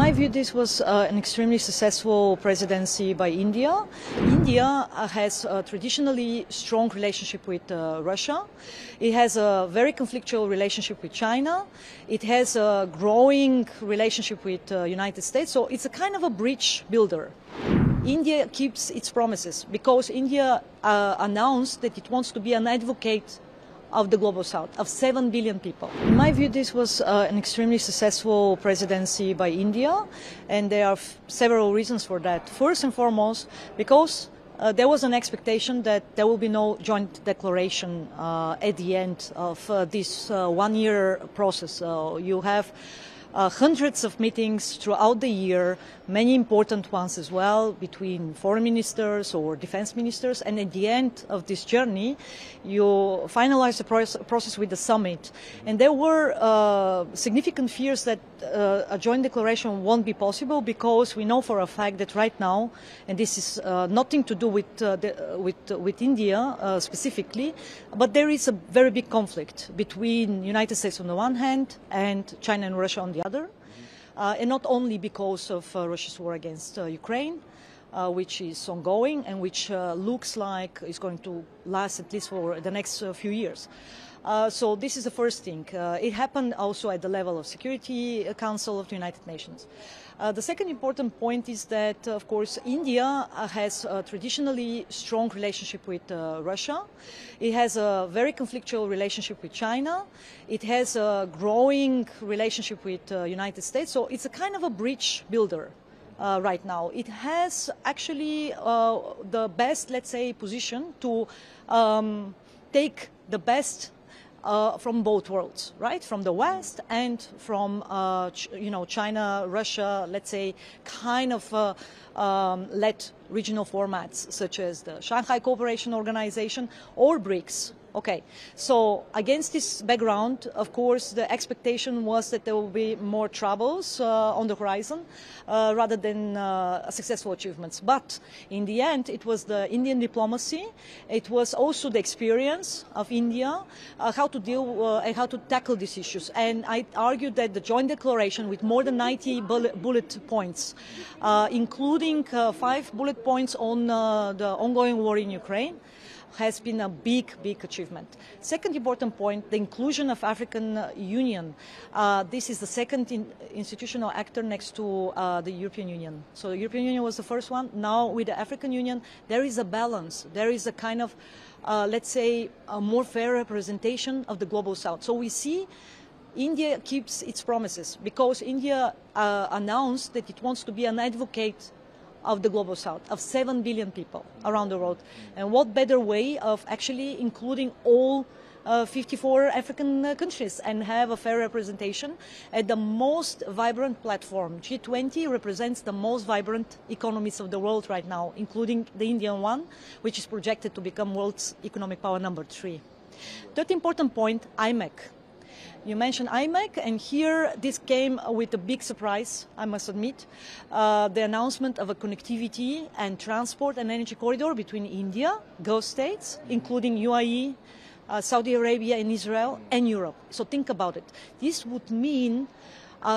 In my view, this was an extremely successful presidency by India. India has a traditionally strong relationship with Russia. It has a very conflictual relationship with China. It has a growing relationship with the United States. So it's a kind of a bridge builder. India keeps its promises because India announced that it wants to be an advocate of the global south, of 7 billion people. In my view, this was an extremely successful presidency by India, and there are several reasons for that. First and foremost, because there was an expectation that there will be no joint declaration at the end of this one-year process. You have hundreds of meetings throughout the year, many important ones as well, between foreign ministers or defense ministers. And at the end of this journey, you finalize the process with the summit. And there were significant fears that a joint declaration won't be possible because we know for a fact that right now, and this is nothing to do with India specifically, but there is a very big conflict between the United States on the one hand and China and Russia on the other. And not only because of Russia's war against Ukraine, which is ongoing and which looks like is going to last at least for the next few years. So this is the first thing. It happened also at the level of Security Council of the United Nations. The second important point is that, of course, India has a traditionally strong relationship with Russia. It has a very conflictual relationship with China. It has a growing relationship with the United States. So it's a kind of a bridge builder. Right now. It has actually the best, let's say, position to take the best from both worlds, right? From the West and from, China, Russia, let's say, kind of led regional formats such as the Shanghai Cooperation Organization or BRICS. Okay, so against this background, of course, the expectation was that there will be more troubles on the horizon rather than successful achievements. But in the end, it was the Indian diplomacy, it was also the experience of India, how to deal and how to tackle these issues. And I argue that the joint declaration with more than 90 bullet points, including 5 bullet points on the ongoing war in Ukraine, has been a big achievement. Second important point, the inclusion of African Union. This is the second institutional actor next to the European Union. So the European Union was the first one. Now with the African Union, there is a balance. There is a kind of, let's say, a more fair representation of the global south. So we see India keeps its promises because India announced that it wants to be an advocate of the global south, of 7 billion people around the world. And what better way of actually including all 54 African countries and have a fair representation at the most vibrant platform. G20 represents the most vibrant economies of the world right now, including the Indian one, which is projected to become world's economic power number 3. Third important point, IMEC. You mentioned IMEC, and here this came with a big surprise, I must admit, the announcement of a connectivity and transport and energy corridor between India, Gulf states, including UAE, Saudi Arabia and Israel, and Europe. So think about it. This would mean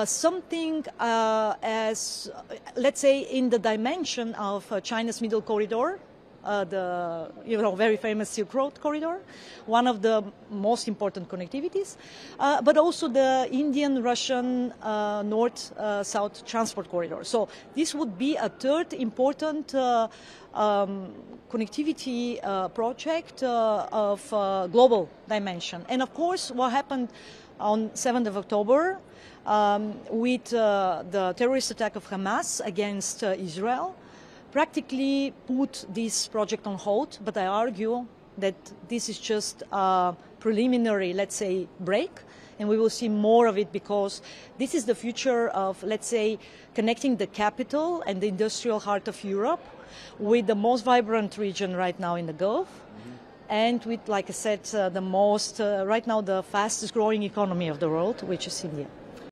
something as, let's say, in the dimension of China's middle corridor, the very famous Silk Road corridor, one of the most important connectivities, but also the Indian-Russian north-south transport corridor. So this would be a third important connectivity project of global dimension. And of course, what happened on 7th of October with the terrorist attack of Hamas against Israel, practically put this project on hold, but I argue that this is just a preliminary, let's say, break, and we will see more of it because this is the future of, let's say, connecting the capital and the industrial heart of Europe with the most vibrant region right now in the Gulf, and with, like I said, the most, right now, the fastest growing economy of the world, which is India.